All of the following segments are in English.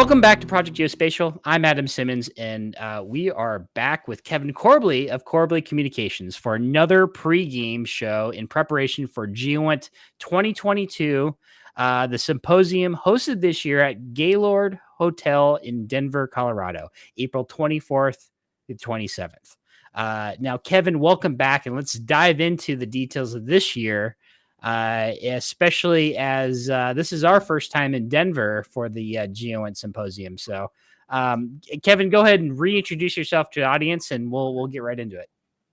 Welcome back to Project Geospatial. I'm Adam Simmons, and we are back with Kevin Corbley of Corbley Communications for another pre-game show in preparation for GEOINT 2022, the symposium hosted this year at Gaylord Hotel in Denver, Colorado, April 24th to 27th. Now, Kevin, welcome back, and let's dive into the details of this year. Especially as this is our first time in Denver for the GEOINT Symposium. So, Kevin, go ahead and reintroduce yourself to the audience, and we'll get right into it.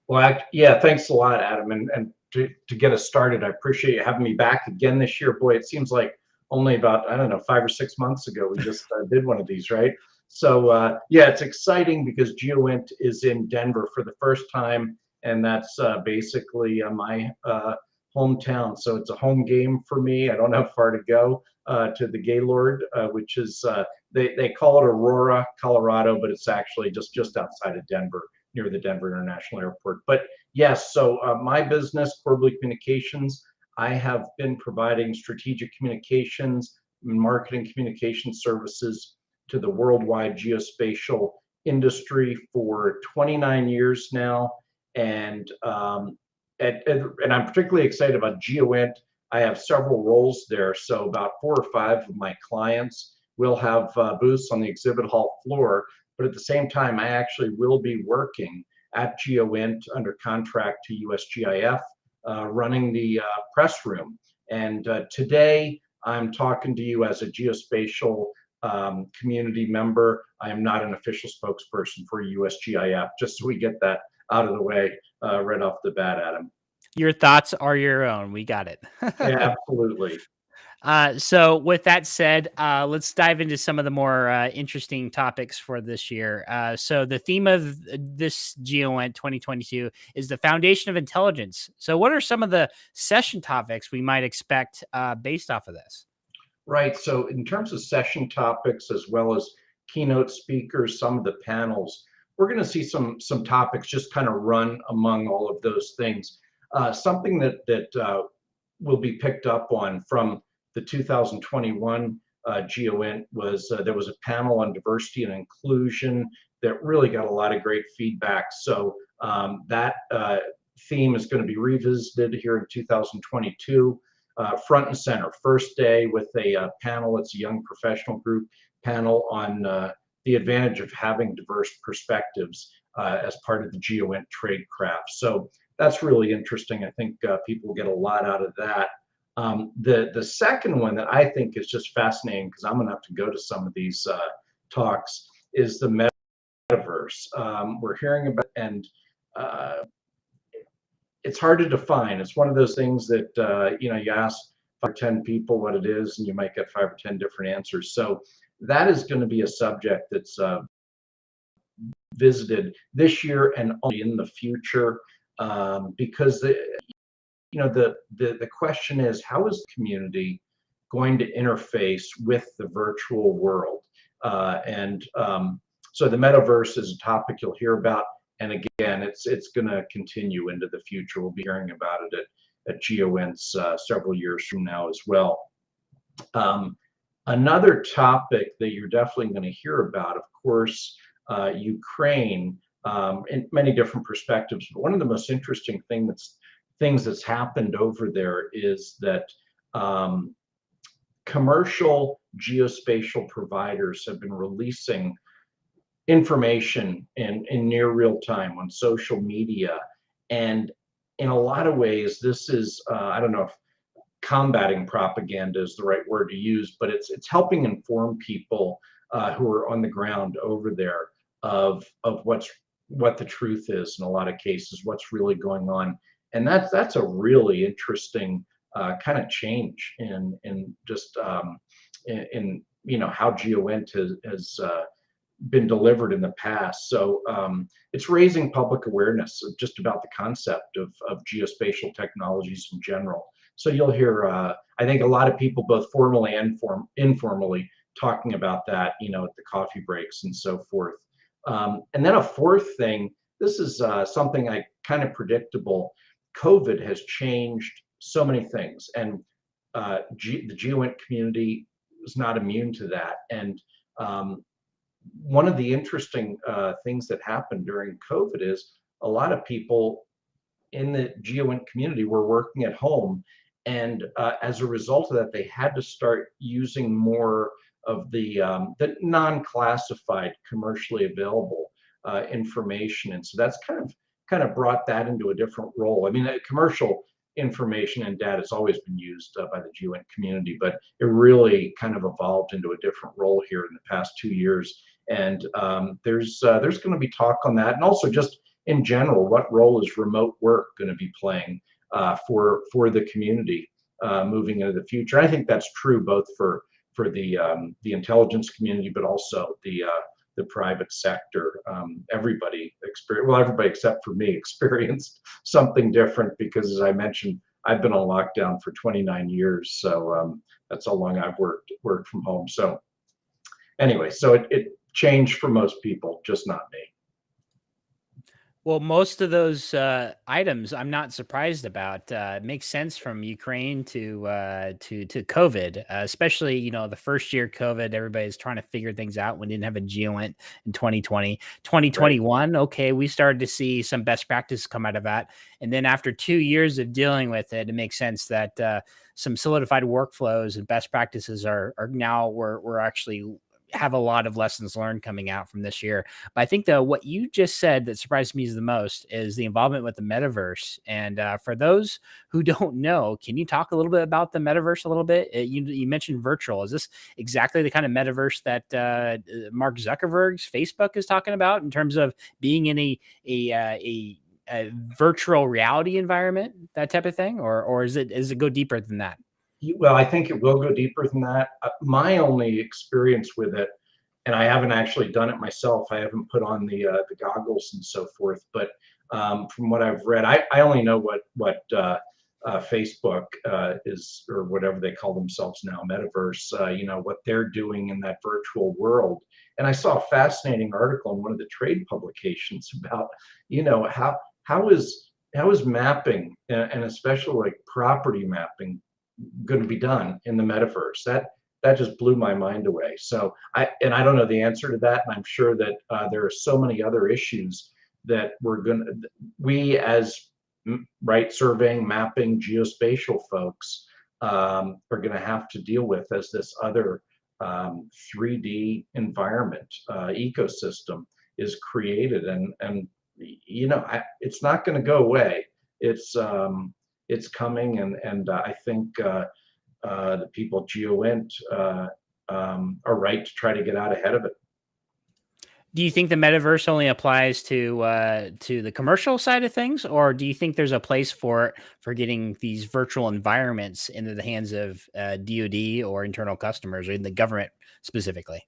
Well, yeah, thanks a lot, Adam. And to get us started, I appreciate you having me back again this year. Boy, it seems like only about, I don't know, 5 or 6 months ago we just did one of these, right? So, yeah, it's exciting because GEOINT is in Denver for the first time, and that's basically my hometown, so it's a home game for me. I don't have far to go to the Gaylord, which is they call it Aurora, Colorado, but it's actually just outside of Denver, near the Denver International Airport. But yes, so my business, Corbley Communications, I have been providing strategic communications and marketing communication services to the worldwide geospatial industry for 29 years now, and I'm particularly excited about GEOINT. I have several roles there, so about 4 or 5 of my clients will have booths on the exhibit hall floor, but at the same time, I actually will be working at GEOINT under contract to USGIF, running the press room. And today, I'm talking to you as a geospatial community member. I am not an official spokesperson for USGIF, just so we get that out of the way right off the bat, Adam. Your thoughts are your own. We got it. Yeah, absolutely. So with that said, let's dive into some of the more interesting topics for this year. So the theme of this GEOINT 2022 is the foundation of intelligence. So what are some of the session topics we might expect based off of this? Right. So in terms of session topics, as well as keynote speakers, some of the panels, we're going to see some topics just kind of run among all of those things. Something that will be picked up on from the 2021 GEOINT was there was a panel on diversity and inclusion that really got a lot of great feedback. So that theme is going to be revisited here in 2022. Front and center, first day with a panel. It's a young professional group panel on the advantage of having diverse perspectives as part of the GEOINT trade craft. So that's really interesting. I think people get a lot out of that. The second one that I think is just fascinating, because I'm going to have to go to some of these talks, is the metaverse. We're hearing about, and it's hard to define. It's one of those things that you ask 5 or 10 people what it is, and you might get 5 or 10 different answers. So that is going to be a subject that's visited this year and only in the future, because the question is, how is the community going to interface with the virtual world? So the metaverse is a topic you'll hear about. And again, it's going to continue into the future. We'll be hearing about it at GEOINTs several years from now as well. Another topic that you're definitely going to hear about, of course, Ukraine, in many different perspectives. But one of the most interesting things that's happened over there is that commercial geospatial providers have been releasing information in near real time on social media, and in a lot of ways this is I don't know if combating propaganda is the right word to use, but it's helping inform people who are on the ground over there of what the truth is in a lot of cases, what's really going on. And that's a really interesting kind of change in just in how GEOINT has been delivered in the past. So it's raising public awareness of just about the concept of geospatial technologies in general. So you'll hear, I think, a lot of people, both formally and informally, talking about that, at the coffee breaks and so forth. And then a fourth thing, this is something kind of predictable. COVID has changed so many things, and the GEOINT community is not immune to that. And One of the interesting things that happened during COVID is a lot of people in the GeoInt community were working at home. And as a result of that, they had to start using more of the non-classified, commercially available information. And so that's kind of brought that into a different role. I mean, commercial information and data has always been used by the GeoInt community, but it really kind of evolved into a different role here in the past 2 years. And there's going to be talk on that, and also just in general, what role is remote work going to be playing for the community moving into the future? I think that's true both for the intelligence community, but also the private sector. Everybody except for me experienced something different because, as I mentioned, I've been on lockdown for 29 years, so that's how long I've worked from home. So anyway, so it changed for most people, just not me. Well, most of those items I'm not surprised about. It makes sense from Ukraine to COVID, especially the first year COVID. Everybody's trying to figure things out. We didn't have a GeoInt in 2020, Right. 2021. Okay, we started to see some best practices come out of that, and then after 2 years of dealing with it, it makes sense that some solidified workflows and best practices are now we're actually have a lot of lessons learned coming out from this year. But I think though what you just said that surprised me the most is the involvement with the metaverse. And for those who don't know, can you talk a little bit about the metaverse a little bit? You mentioned virtual. Is this exactly the kind of metaverse that Mark Zuckerberg's Facebook is talking about in terms of being in a virtual reality environment, that type of thing, or is it go deeper than that? Well, I think it will go deeper than that. My only experience with it, and I haven't actually done it myself. I haven't put on the goggles and so forth. But from what I've read, I only know what Facebook is, or whatever they call themselves now, metaverse. What they're doing in that virtual world. And I saw a fascinating article in one of the trade publications about how is mapping, and especially like property mapping, going to be done in the metaverse. That just blew my mind away. So I don't know the answer to that, and I'm sure that there are so many other issues that we as surveying, mapping, geospatial folks are going to have to deal with as this other 3D environment ecosystem is created, and it's not going to go away. It's coming, and I think the people at GeoInt are right to try to get out ahead of it. Do you think the metaverse only applies to the commercial side of things, or do you think there's a place for it for getting these virtual environments into the hands of DoD or internal customers, or in the government specifically?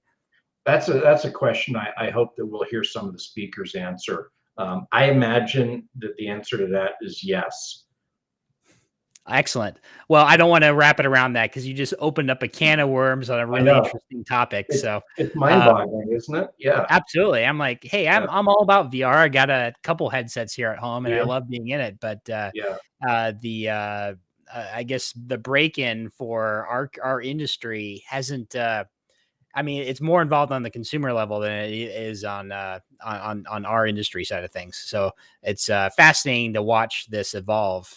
That's a question I hope that we'll hear some of the speakers answer. I imagine that the answer to that is yes. Excellent. Well, I don't want to wrap it around that because you just opened up a can of worms on a I really know. interesting topic. It's So, it's uh, mind-boggling, isn't it? Yeah. absolutely, I'm like, hey, Yeah. I'm all about VR. I got a couple headsets here at home, and I Yeah. love being in it. But Yeah. the I guess the break in for our industry hasn't. I mean, it's more involved on the consumer level than it is on our industry side of things. So it's fascinating to watch this evolve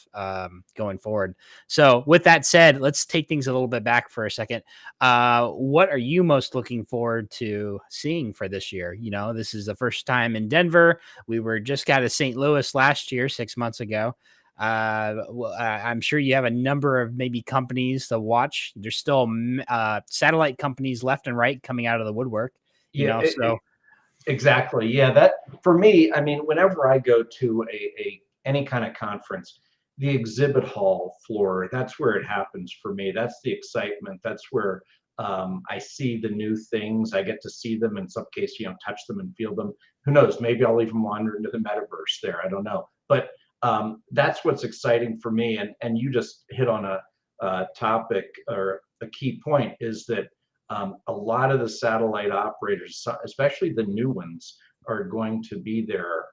going forward. So with that said, let's take things a little bit back for a second. What are you most looking forward to seeing for this year? This is the first time in Denver. We were just got to St. Louis last year, 6 months ago. I'm sure you have a number of maybe companies to watch. There's still satellite companies left and right coming out of the woodwork, Yeah. so Exactly. Yeah. That, for me, I mean, whenever I go to a any kind of conference, the exhibit hall floor, that's where it happens for me. That's the excitement. That's where I see the new things. I get to see them, in some case, touch them and feel them. Who knows? Maybe I'll even wander into the metaverse there. I don't know. But that's what's exciting for me. And you just hit on a topic, or a key point, is that a lot of the satellite operators, especially the new ones, are going to be there.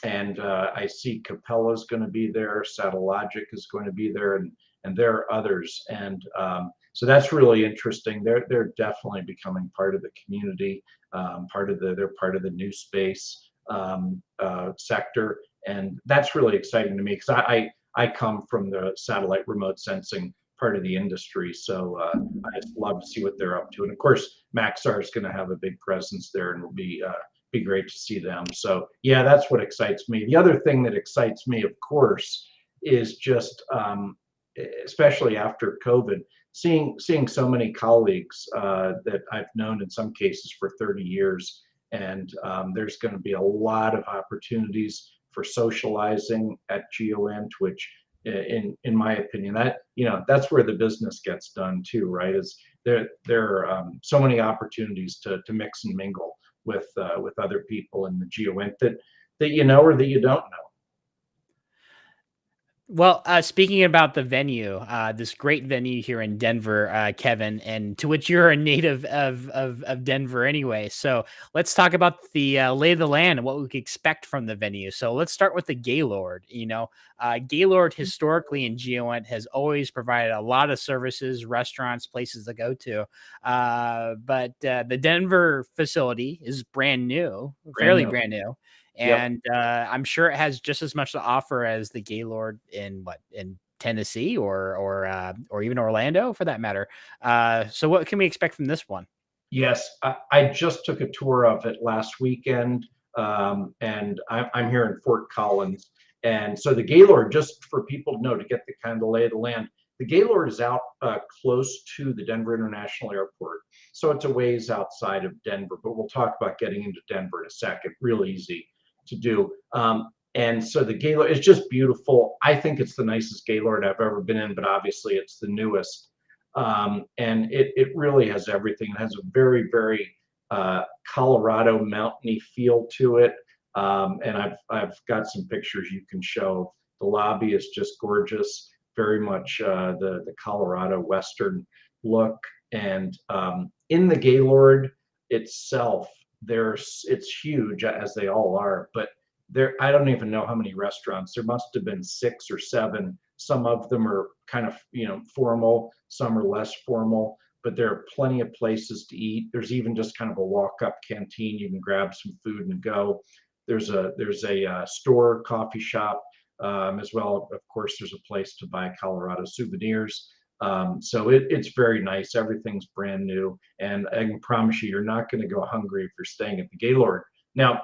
And I see Capella is going to be there, Satellogic is going to be there, and there are others. And So that's really interesting. They're definitely becoming part of the community, they're part of the new space sector, and that's really exciting to me because I come from the satellite remote sensing part of the industry, so I just love to see what they're up to. And of course, Maxar is going to have a big presence there, and it'll be great to see them. So yeah, that's what excites me. The other thing that excites me, of course, is just especially after COVID, seeing so many colleagues that I've known in some cases for 30 years, and there's going to be a lot of opportunities for socializing at GEOINT, which in my opinion, that's where the business gets done too, right? Is there are so many opportunities to mix and mingle with other people in the GEOINT that you know or that you don't know. Well, speaking about the venue, this great venue here in Denver, Kevin, and to which you're a native of Denver anyway. So let's talk about the lay of the land and what we could expect from the venue. So let's start with the Gaylord. Gaylord historically in GeoInt has always provided a lot of services, restaurants, places to go to. But the Denver facility is brand new, fairly brand new. Yep. And I'm sure it has just as much to offer as the Gaylord in Tennessee or even Orlando for that matter. So what can we expect from this one? Yes, I just took a tour of it last weekend, and I'm here in Fort Collins. And so the Gaylord, just for people to know, to get the kind of lay of the land, the Gaylord is out close to the Denver International Airport. So it's a ways outside of Denver, but we'll talk about getting into Denver in a second. Real easy to do. And so the Gaylord is just beautiful. I think it's the nicest Gaylord I've ever been in, but obviously it's the newest. And it really has everything. It has a very, very Colorado mountainy feel to it. And I've got some pictures you can show. The lobby is just gorgeous, very much the Colorado Western look. And in the Gaylord itself, it's huge, as they all are, but I don't even know how many restaurants. There must have been 6 or 7. Some of them are kind of formal, some are less formal, but there are plenty of places to eat. There's even just kind of a walk-up canteen. You can grab some food and go. There's a store, coffee shop, as well. Of course, there's a place to buy Colorado souvenirs. So it's very nice. Everything's brand new, and I can promise you're not going to go hungry if you're staying at the Gaylord. Now,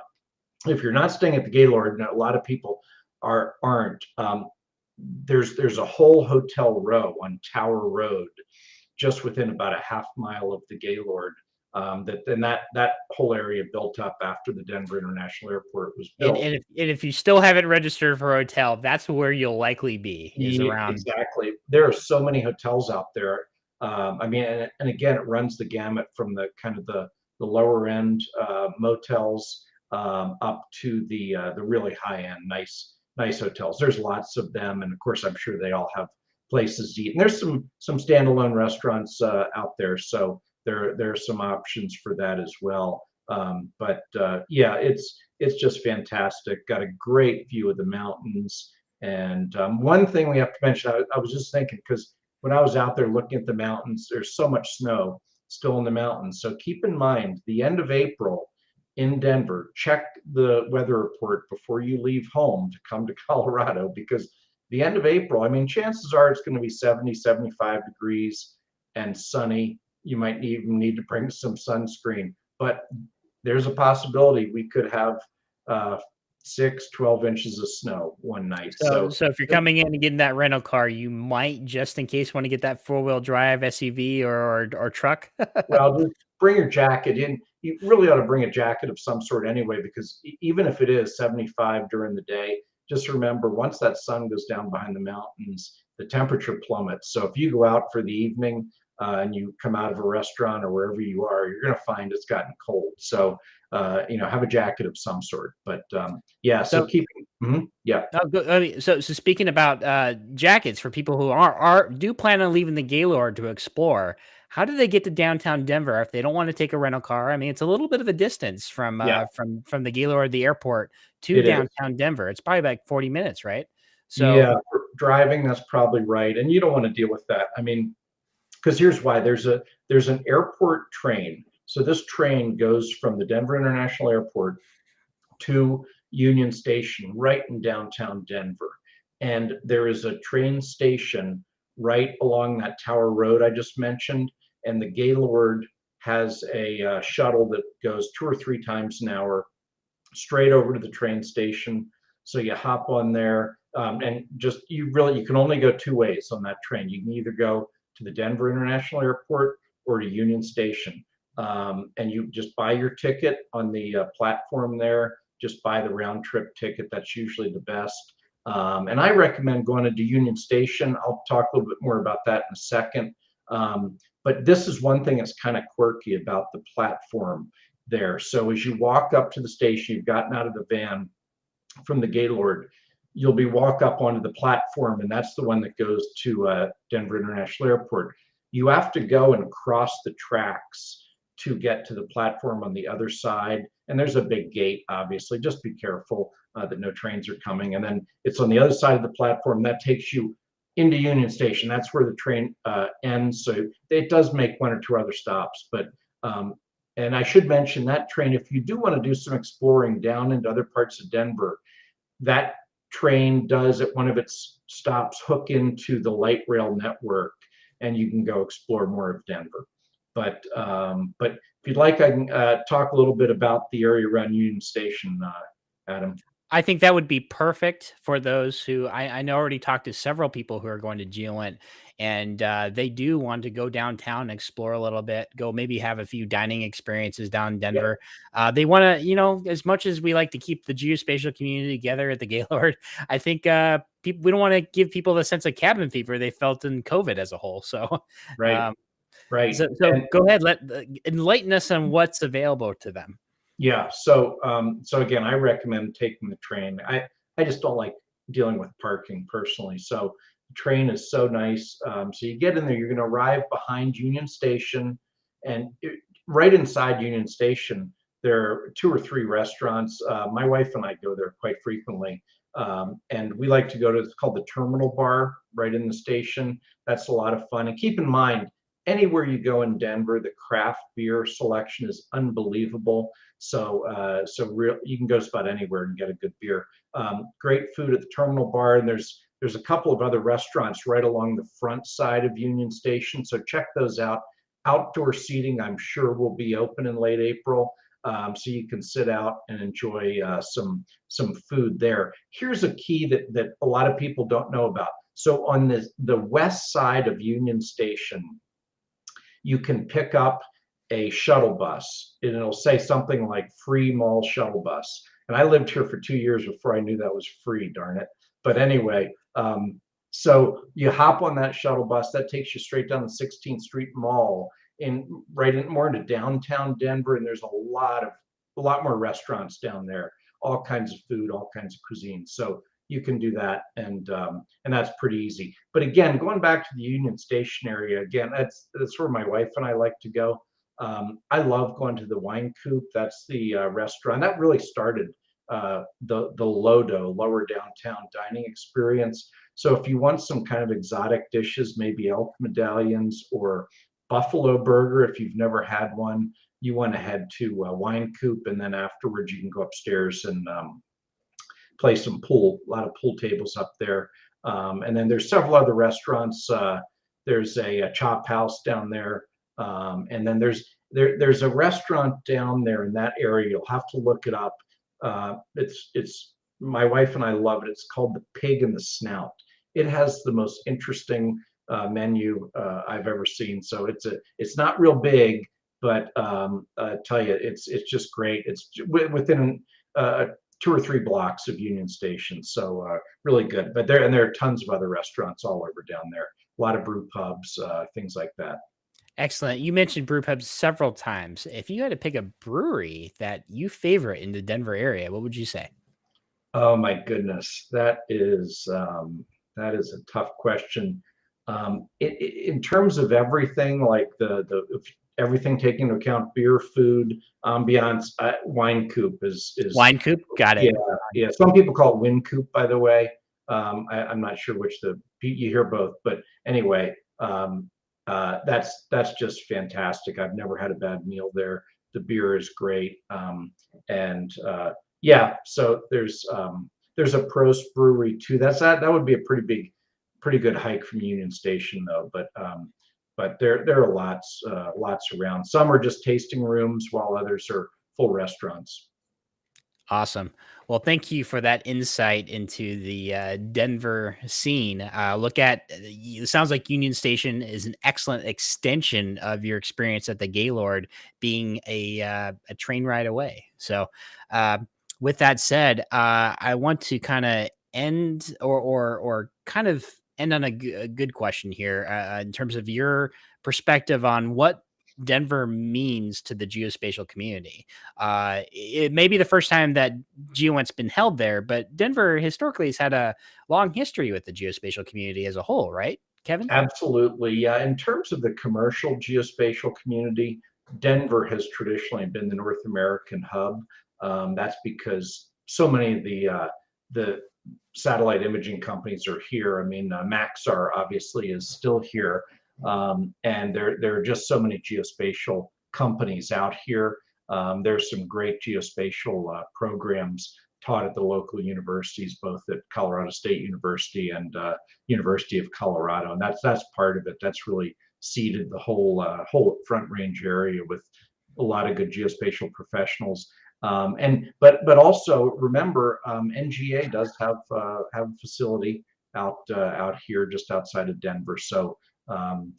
if you're not staying at the Gaylord, and a lot of people aren't, there's a whole hotel row on Tower Road, just within about a half mile of the Gaylord. That whole area built up after the Denver International Airport was built. And if you still haven't registered for a hotel, that's where you'll likely be. Is around exactly. There are so many hotels out there. I mean, and again, it runs the gamut from the kind of the lower end motels up to the really high end, nice hotels. There's lots of them, and of course, I'm sure they all have places to eat. And there's some standalone restaurants out there, so there are some options for that as well. But yeah, it's just fantastic. Got a great view of the mountains. And one thing we have to mention, I was just thinking, because when I was out there looking at the mountains, there's so much snow still in the mountains. So keep in mind, the end of April in Denver, check the weather report before you leave home to come to Colorado, because the end of April, I mean, chances are it's going to be 70, 75 degrees and sunny. You might even need to bring some sunscreen, but there's a possibility we could have 12 inches of snow one night. So if you're coming in and getting that rental car, you might, just in case, want to get that 4-wheel drive SUV or truck. Well, just bring your jacket in. You really ought to bring a jacket of some sort anyway, because even if it is 75 during the day, just remember, once that sun goes down behind the mountains, the temperature plummets. So if you go out for the evening and you come out of a restaurant or wherever you are, you're going to find it's gotten cold. So have a jacket of some sort. But yeah, so keep. Yeah. So speaking about jackets, for people who do plan on leaving the Gaylord to explore, how do they get to downtown Denver if they don't want to take a rental car? I mean, it's a little bit of a distance from the Gaylord, the airport, to downtown Denver. It's probably like 40 minutes, right? So yeah, for driving, that's probably right. And you don't want to deal with that. I mean, because here's why. There's an airport train. So this train goes from the Denver International Airport to Union Station, right in downtown Denver. And there is a train station right along that Tower Road I just mentioned. And the Gaylord has a shuttle that goes 2 or 3 times an hour straight over to the train station. So you hop on there, and just you can only go 2 ways on that train. You can either go to the Denver International Airport or to Union Station, and you just buy your ticket on the platform there. Just buy the round trip ticket. That's usually the best. And I recommend going into Union Station. I'll talk a little bit more about that in a second. But this is one thing that's kind of quirky about the platform there. So as you walk up to the station, you've gotten out of the van from the Gaylord, you'll walk up onto the platform, and that's the one that goes to Denver International Airport. You have to go and cross the tracks to get to the platform on the other side. And there's a big gate, obviously. Just be careful that no trains are coming. And then it's on the other side of the platform. That takes you into Union Station. That's where the train ends. So it does make 1 or 2 other stops. But and I should mention that train, if you do want to do some exploring down into other parts of Denver, that train does at one of its stops hook into the light rail network, and you can go explore more of Denver. But if you'd like, I can talk a little bit about the area around Union Station, Adam. I think that would be perfect for those who I know already talked to several people who are going to GEOINT, and they do want to go downtown and explore a little bit, go maybe have a few dining experiences down in Denver. Yeah. They want to, as much as we like to keep the geospatial community together at the Gaylord, I think we don't want to give people the sense of cabin fever they felt in COVID as a whole. So, right. Right. So go ahead, enlighten us on what's available to them. Yeah. So again, I recommend taking the train. I just don't like dealing with parking personally. So the train is so nice. So you get in there, you're going to arrive behind Union Station, and right inside Union Station, there are 2 or 3 restaurants. My wife and I go there quite frequently. And we like to go to, it's called the Terminal Bar right in the station. That's a lot of fun. And keep in mind, anywhere you go in Denver, the craft beer selection is unbelievable. So you can go just about anywhere and get a good beer. Great food at the Terminal Bar, and there's a couple of other restaurants right along the front side of Union Station. So check those out. Outdoor seating, I'm sure, will be open in late April, so you can sit out and enjoy some food there. Here's a key that a lot of people don't know about. So on the west side of Union Station, you can pick up a shuttle bus, and it'll say something like free mall shuttle bus. And I lived here for 2 years before I knew that was free, darn it. But anyway, so you hop on that shuttle bus, that takes you straight down the 16th Street Mall more into downtown Denver. And there's a lot more restaurants down there, all kinds of food, all kinds of cuisine. So you can do that, and that's pretty easy. But again, going back to the Union Station area, again, that's where my wife and I like to go. I love going to the Wine Coop. That's the restaurant that really started the Lodo, lower downtown dining experience. So if you want some kind of exotic dishes, maybe elk medallions or buffalo burger, if you've never had one, you want to head to Wine Coop, and then afterwards you can go upstairs and play some pool. A lot of pool tables up there, and then there's several other restaurants. There's a chop house down there, and then there's a restaurant down there in that area. You'll have to look it up. It's my wife and I love it. It's called the Pig and the Snout. It has the most interesting menu I've ever seen. So it's not real big, but I tell you, it's just great. It's within 2 or 3 blocks of Union Station, so really good. But there are tons of other restaurants all over down there. A lot of brew pubs, things like that. Excellent. You mentioned brew pubs several times. If you had to pick a brewery that you favorite in the Denver area, what would you say? Oh my goodness, that is a tough question. In terms of everything, like everything taking into account beer, food, ambiance, Wine Coop is Wine Coop, got it. Yeah. Some people call it Win Coop, by the way. I'm not sure which you hear both, but anyway, that's just fantastic. I've never had a bad meal there. The beer is great, and yeah. So there's a Prost brewery too. That would be a pretty good hike from Union Station though. But there are lots around. Some are just tasting rooms, while others are full restaurants. Awesome. Well, thank you for that insight into the Denver scene. It sounds like Union Station is an excellent extension of your experience at the Gaylord, being a train ride away. So, uh, with that said, I want to kind of end or kind of end on a good question here in terms of your perspective on what Denver means to the geospatial community. It may be the first time that GeoINT's been held there, but Denver historically has had a long history with the geospatial community as a whole, right, Kevin? Absolutely, yeah. In terms of the commercial geospatial community, Denver has traditionally been the North American hub. That's because so many of the satellite imaging companies are here. I mean, Maxar obviously is still here, and there are just so many geospatial companies out here. There's some great geospatial programs taught at the local universities, both at Colorado State University and University of Colorado, and that's part of it. That's really seeded the whole Front Range area with a lot of good geospatial professionals. But also remember, NGA does have a facility out here just outside of Denver. So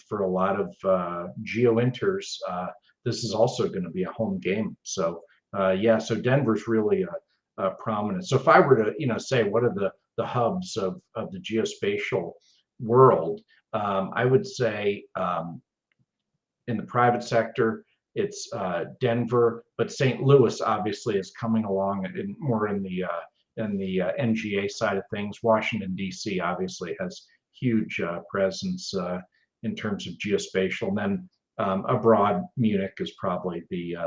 for a lot of GeoInters, this is also going to be a home game. So yeah, so Denver's really prominent. So if I were to say what are the hubs of the geospatial world, I would say in the private sector, it's Denver, but St. Louis obviously is coming along more in the NGA side of things. Washington D.C. obviously has huge presence in terms of geospatial. And then abroad, Munich is probably the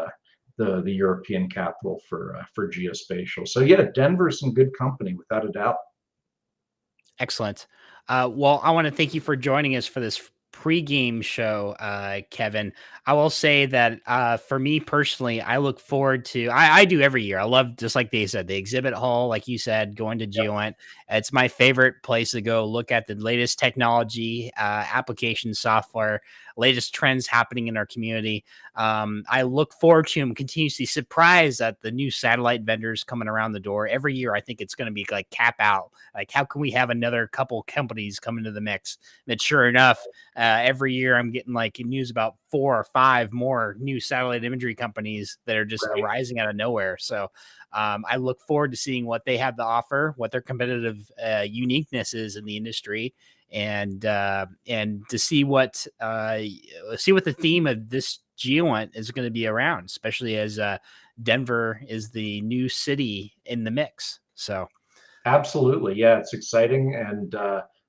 European capital for geospatial. So yeah, Denver's in good company without a doubt. Excellent. Well, I want to thank you for joining us for this pregame show, Kevin. I will say that for me personally, I look forward to. I do every year. I love, just like they said, the exhibit hall, like you said, going to GeoINT. It's my favorite place to go look at the latest technology, application software, latest trends happening in our community. I look forward to and continuously surprised at the new satellite vendors coming around the door every year. I think it's going to be like cap out. Like, how can we have another couple companies come into the mix? And sure enough, every year I'm getting like news about 4 or 5 more new satellite imagery companies that are just arising out of nowhere. So I look forward to seeing what they have to offer, what their competitive uniqueness is in the industry, and to see what the theme of this GeoINT is going to be around, especially as Denver is the new city in the mix. So absolutely, yeah, it's exciting, and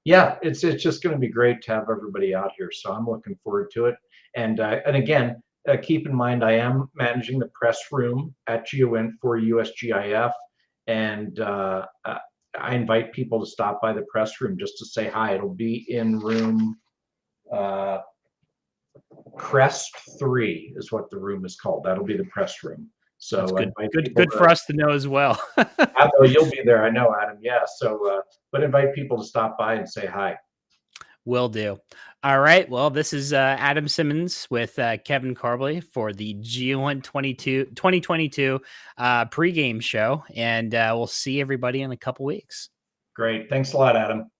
yeah, it's just going to be great to have everybody out here. So I'm looking forward to it. And again, keep in mind I am managing the press room at GeoINT for USGIF, and I invite people to stop by the press room just to say hi. It'll be in room Crest 3 is what the room is called. That'll be the press room. So that's good for us to know as well. I know you'll be there. I know, Adam. Yeah. So, but invite people to stop by and say hi. Will do. All right. Well, this is Adam Simmons with Kevin Corbley for the GeoINT 2022 pregame show. And we'll see everybody in a couple weeks. Great. Thanks a lot, Adam.